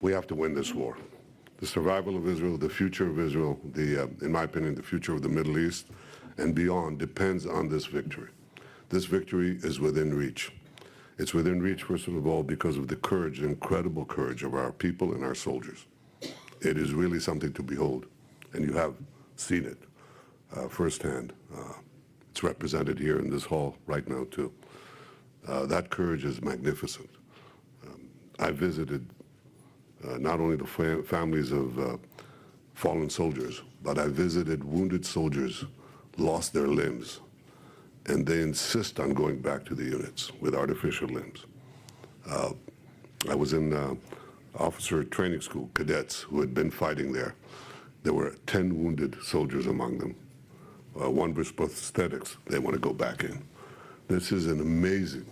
We have to win this war. The survival of Israel, the future of Israel, in my opinion, the future of the Middle East and beyond depends on this victory. This victory is within reach. It's within reach, first of all, because of the courage, the incredible courage of our people and our soldiers. It is really something to behold, and you have seen it firsthand. It's represented here in this hall right now, too. That courage is magnificent. I visited not only the families of fallen soldiers, but I visited wounded soldiers, lost their limbs, and they insist on going back to the units with artificial limbs. I was in officer training school, cadets who had been fighting there. There were 10 wounded soldiers among them. One with prosthetics, they want to go back in. This is an amazing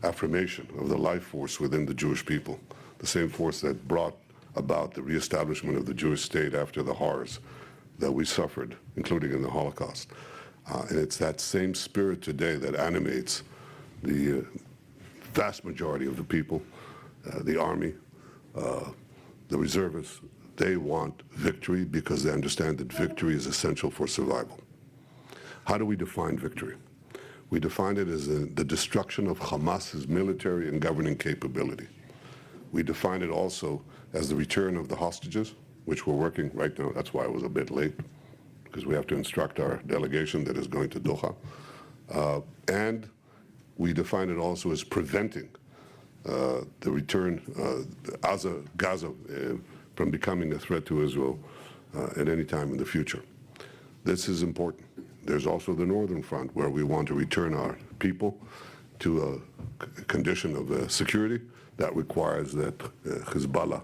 affirmation of the life force within the Jewish people, the same force that brought about the reestablishment of the Jewish state after the horrors that we suffered, including in the Holocaust. And it's that same spirit today that animates the vast majority of the people, the army, the reservists. They want victory because they understand that victory is essential for survival. How do we define victory? We define it as the destruction of Hamas's military and governing capability. We define it also as the return of the hostages, which we're working right now. That's why I was a bit late, because we have to instruct our delegation that is going to Doha. And we define it also as preventing the return of Gaza from becoming a threat to Israel at any time in the future. This is important. There's also the Northern Front, where we want to return our people to a condition of security that requires that Hezbollah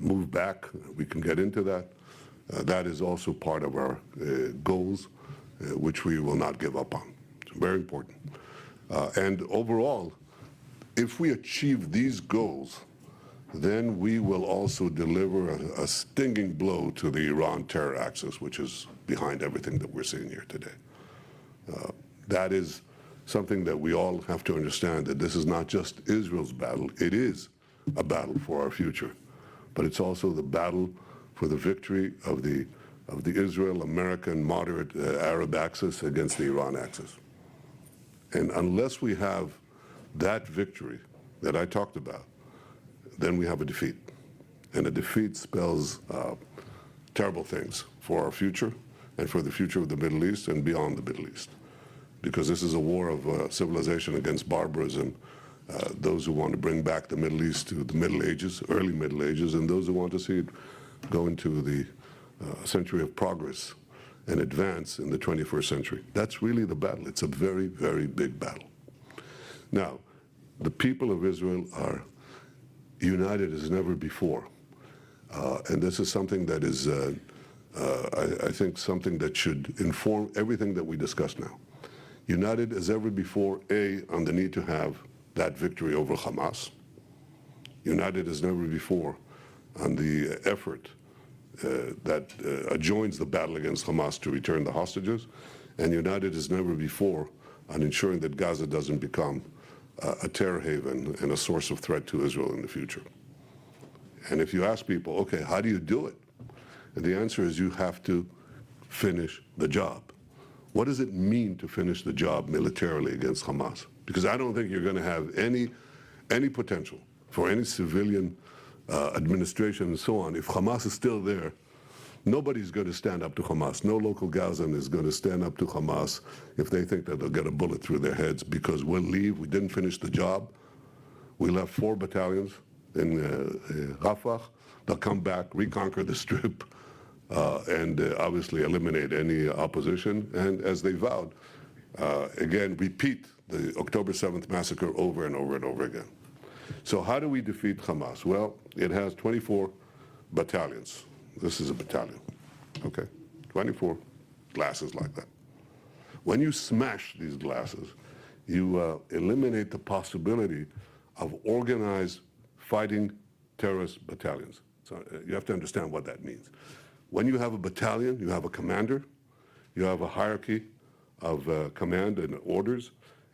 move back. We can get into that. That is also part of our goals, which we will not give up on. It's very important. And overall, if we achieve these goals, then we will also deliver a stinging blow to the Iran terror axis, which is behind everything that we're seeing here today. That is something that we all have to understand, that this is not just Israel's battle. It is a battle for our future, but it's also the battle for the victory of the Israel-American moderate Arab axis against the Iran axis. And unless we have that victory that I talked about, then we have a defeat. And a defeat spells terrible things for our future and for the future of the Middle East and beyond the Middle East. Because this is a war of civilization against barbarism, those who want to bring back the Middle East to the Middle Ages, early Middle Ages, and those who want to see it go into the century of progress and advance in the 21st century. That's really the battle. It's a very, very big battle. Now, the people of Israel are united as never before. And this is something that is, I think, something that should inform everything that we discuss now. United as ever before, on the need to have that victory over Hamas. United as never before on the effort that adjoins the battle against Hamas to return the hostages. And united as never before on ensuring that Gaza doesn't become a terror haven and a source of threat to Israel in the future. And if you ask people, okay, how do you do it? And the answer is you have to finish the job. What does it mean to finish the job militarily against Hamas? Because I don't think you're going to have any potential for any civilian administration and so on. If Hamas is still there, nobody's going to stand up to Hamas. No local Gazan is going to stand up to Hamas if they think that they'll get a bullet through their heads, because we'll leave. We didn't finish the job. We left 4 battalions in Rafah. They'll come back, reconquer the Strip, and obviously eliminate any opposition. And as they vowed, again, repeat the October 7th massacre over and over and over again. So how do we defeat Hamas? Well, it has 24 battalions. This is a battalion, okay? 24 glasses like that. When you smash these glasses, you eliminate the possibility of organized fighting terrorist battalions. So you have to understand what that means. When you have a battalion, you have a commander, you have a hierarchy of command and orders,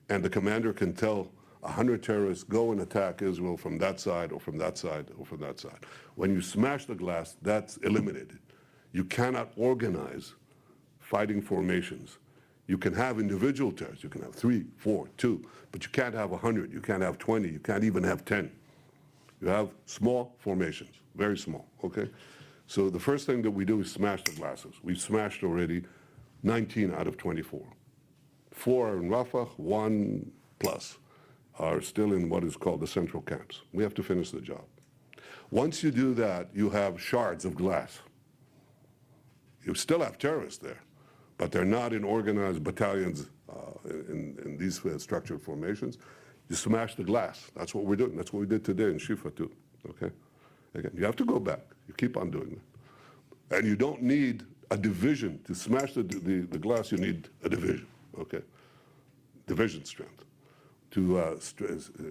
and the commander can tell 100 terrorists go and attack Israel from that side or from that side or from that side. When you smash the glass, that's eliminated. You cannot organize fighting formations. You can have individual terrorists. You can have 3, 4, 2, but you can't have 100. You can't have 20. You can't even have 10. You have small formations, very small, okay? So the first thing that we do is smash the glasses. We've smashed already 19 out of 24. 4 are in Rafah, 1 plus are still in what is called the central camps. We have to finish the job. Once you do that, you have shards of glass. You still have terrorists there, but they're not in organized battalions in these structured formations. You smash the glass. That's what we're doing. That's what we did today in Shifa too, okay? Again, you have to go back. You keep on doing that. And you don't need a division. To smash the glass, you need a division, okay? Division strength. To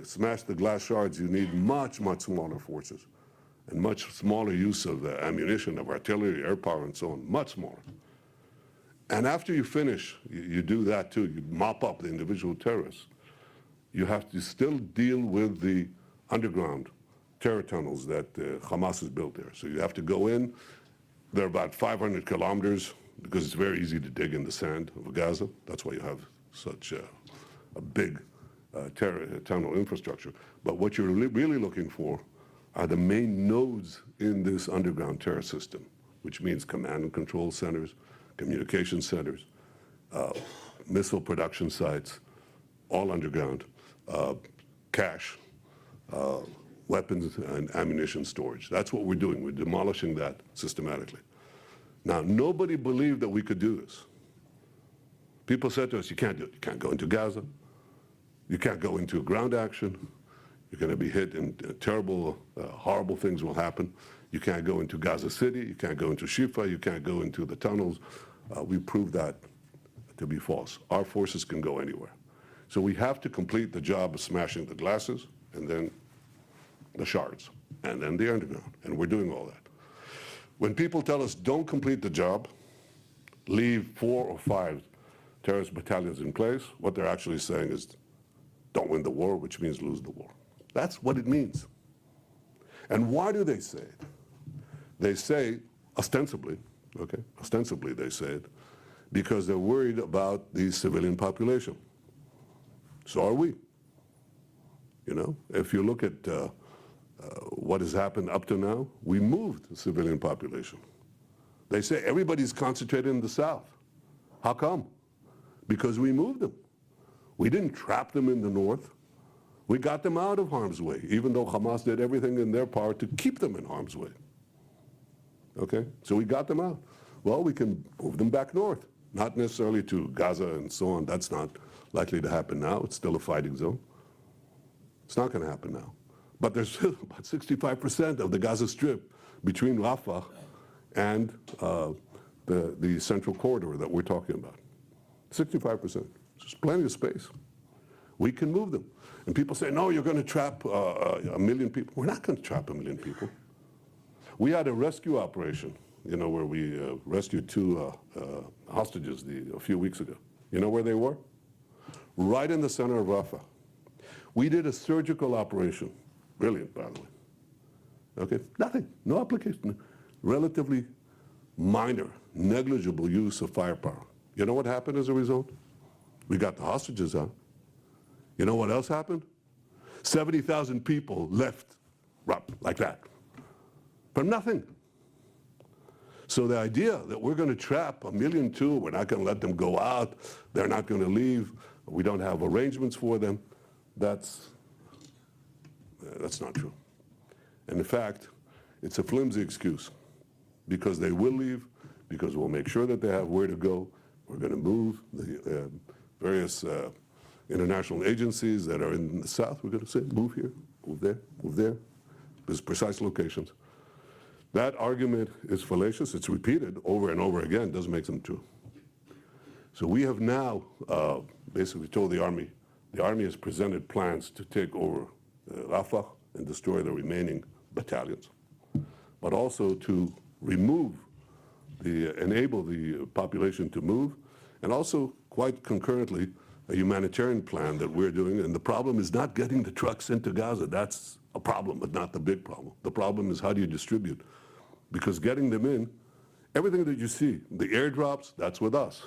smash the glass shards, you need much, much smaller forces and much smaller use of ammunition, of artillery, air power, and so on, much smaller. And after you finish, you do that too. You mop up the individual terrorists. You have to still deal with the underground terror tunnels that Hamas has built there. So you have to go in. They're about 500 kilometers because it's very easy to dig in the sand of Gaza. That's why you have such a big terror tunnel infrastructure. But what you're really looking for are the main nodes in this underground terror system, which means command and control centers, communication centers, missile production sites, all underground, cache, weapons and ammunition storage. That's what we're doing. We're demolishing that systematically. Now, nobody believed that we could do this. People said to us, you can't do it. You can't go into Gaza. You can't go into ground action. You're going to be hit and terrible, horrible things will happen. You can't go into Gaza City. You can't go into Shifa. You can't go into the tunnels. We proved that to be false. Our forces can go anywhere. So we have to complete the job of smashing the glasses and then the shards and then the underground. And we're doing all that. When people tell us don't complete the job, leave 4 or 5 terrorist battalions in place, what they're actually saying is don't win the war, which means lose the war. That's what it means. And why do they say it? They say, ostensibly, okay, ostensibly they say it, because they're worried about the civilian population. So are we. You know, if you look at what has happened up to now, we moved the civilian population. They say everybody's concentrated in the south. How come? Because we moved them. We didn't trap them in the north. We got them out of harm's way, even though Hamas did everything in their power to keep them in harm's way. Okay, so we got them out. Well, we can move them back north, not necessarily to Gaza and so on. That's not likely to happen now. It's still a fighting zone. It's not going to happen now. But there's still about 65% of the Gaza Strip between Rafah and the central corridor that we're talking about. 65%. There's plenty of space. We can move them. And people say, no, you're going to trap a million people. We're not going to trap a million people. We had a rescue operation, you know, where we rescued 2 hostages a few weeks ago. You know where they were? Right in the center of Rafah. We did a surgical operation. Brilliant, by the way. Okay, nothing, no application. Relatively minor, negligible use of firepower. You know what happened as a result? We got the hostages out. You know what else happened? 70,000 people left like that. From nothing. So the idea that we're going to trap 1.2 million, we're not going to let them go out, they're not going to leave, we don't have arrangements for them, that's not true. And in fact, it's a flimsy excuse because they will leave, because we'll make sure that they have where to go. We're going to move the various international agencies that are in the south. We're going to say, move here, move there, move there. There's precise locations. That argument is fallacious. It's repeated over and over again. It doesn't make them true. So we have now basically told the army has presented plans to take over Rafah and destroy the remaining battalions, but also to enable the population to move, and also quite concurrently a humanitarian plan that we're doing, and the problem is not getting the trucks into Gaza. That's a problem, but not the big problem. The problem is how do you distribute? Because getting them in, everything that you see, the airdrops, that's with us.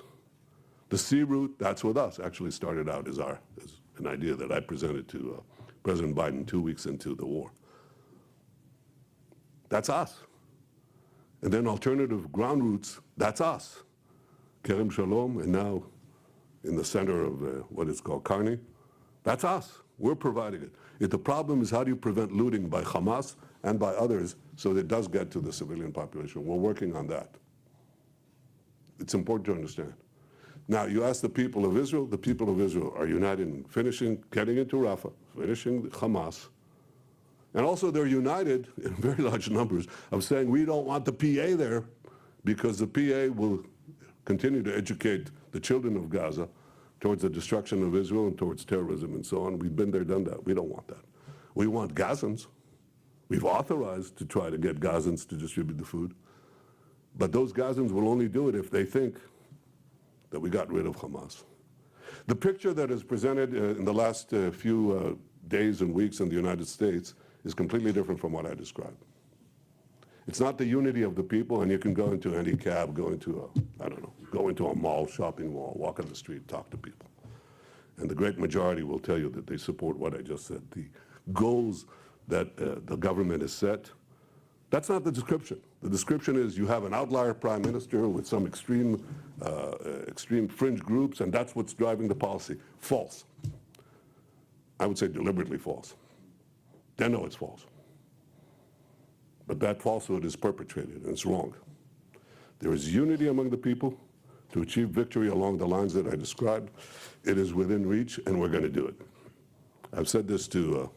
The sea route, that's with us. Actually started out as an idea that I presented to President Biden 2 weeks into the war. That's us. And then alternative ground routes, that's us. Kerem Shalom, and now in the center of what is called Karni, that's us. We're providing it. If the problem is how do you prevent looting by Hamas and by others so that it does get to the civilian population. We're working on that. It's important to understand. Now, you ask the people of Israel are united in getting into Rafah, finishing Hamas, and also they're united in very large numbers of saying we don't want the PA there because the PA will continue to educate the children of Gaza towards the destruction of Israel and towards terrorism and so on. We've been there, done that. We don't want that. We want Gazans. We've authorized to try to get Gazans to distribute the food. But those Gazans will only do it if they think that we got rid of Hamas. The picture that is presented in the last few days and weeks in the United States is completely different from what I described. It's not the unity of the people, and you can go into any cab, go into a mall, shopping mall, walk on the street, talk to people. And the great majority will tell you that they support what I just said. The goals that the government has set, that's not the description. The description is you have an outlier prime minister with some extreme fringe groups, and that's what's driving the policy. False. I would say deliberately false. They know it's false. But that falsehood is perpetrated, and it's wrong. There is unity among the people to achieve victory along the lines that I described. It is within reach, and we're going to do it. I've said this to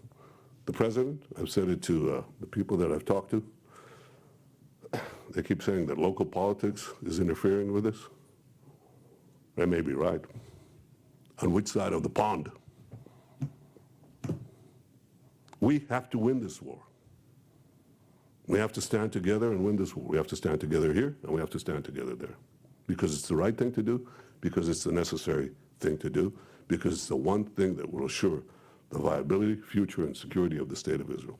the president. I've said it to the people that I've talked to. They keep saying that local politics is interfering with this. They may be right. On which side of the pond? We have to win this war. We have to stand together and win this war. We have to stand together here, and we have to stand together there. Because it's the right thing to do, because it's the necessary thing to do, because it's the one thing that will assure the viability, future, and security of the State of Israel.